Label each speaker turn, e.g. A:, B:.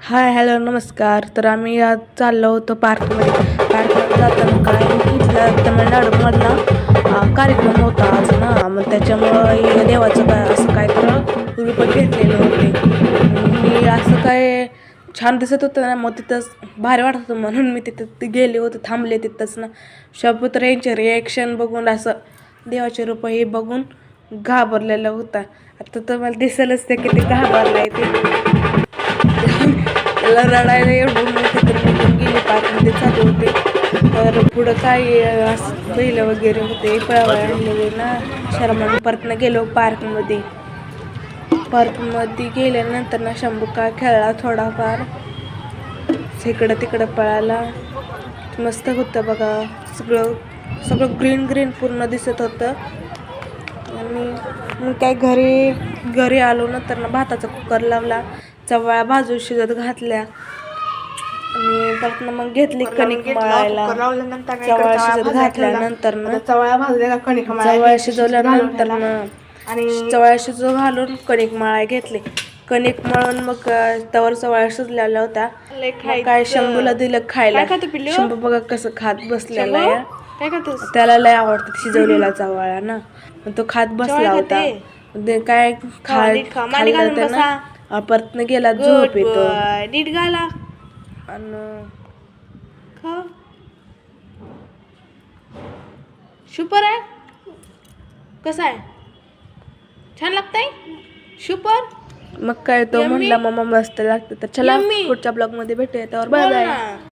A: Hi hello नमस्कार. तर आम्ही आज चाललो होतो पार्कमध्ये जाताना काय इथला तमिळनाडूमधला कार्यक्रम होता आज ना. मग त्याच्यामुळं हे देवाचं काय असं काय तर रूपक घेतलेलं होते. मी असं काय छान दिसत होतं ना, मग तिथंच भारी वाटत होतं म्हणून मी तिथं गेले होते, थांबले तिथंच ना. शपथ यांचे रिॲक्शन बघून असं देवाचे रूप हे बघून घाबरलेला होता. आता तर मला दिसेलच ते किती घाबरला आहे ते. त्याला रडायला एवढं मोठे तर निघून गेले, पार्कमध्ये चालू होते. तर पुढं काय असं बैल वगैरे होते, पळवाय आणलेले ना. शर्माने परतनं गेलो पार्कमध्ये गेल्यानंतर ना शंभू काय खेळला थोडाफार, इकडं तिकडं पळाला. मस्त होतं बघा, सगळं सगळं ग्रीन ग्रीन पूर्ण दिसत होतं. आणि मग काय घरी आलो नंतर ना भाताचा कुकर लावला, चवळ्या भाजून शिजत घातल्या आणि परत मग घेतली कणिक मळायला. चवळ्या शिजत घातल्यानंतर ना चवळ्या शिजवल्यानंतर ना चवळ्या शिजव घालून कणिक मळायला घेतली. कणिक मळून मग तवर चवळ्या शिजलेल्या होत्या. काय शंभूला दिलं खायला. शंभू बघा कसं खात बसलेला आहे. त्याला लय आवडतं शिजवलेला चवळ्या ना, तो खात बसला होता. काय खाल्लं त्यानं परतनं गेला झोप येतो. नीट गाला आणि सुपर आहे. कसा आहे? छान लागतंय सुपर. मग काय तो म्हणला मम्मा मस्त लागतं. तर चला पुढच्या ब्लॉग मध्ये भेटूया. त्यावर बाय बाय.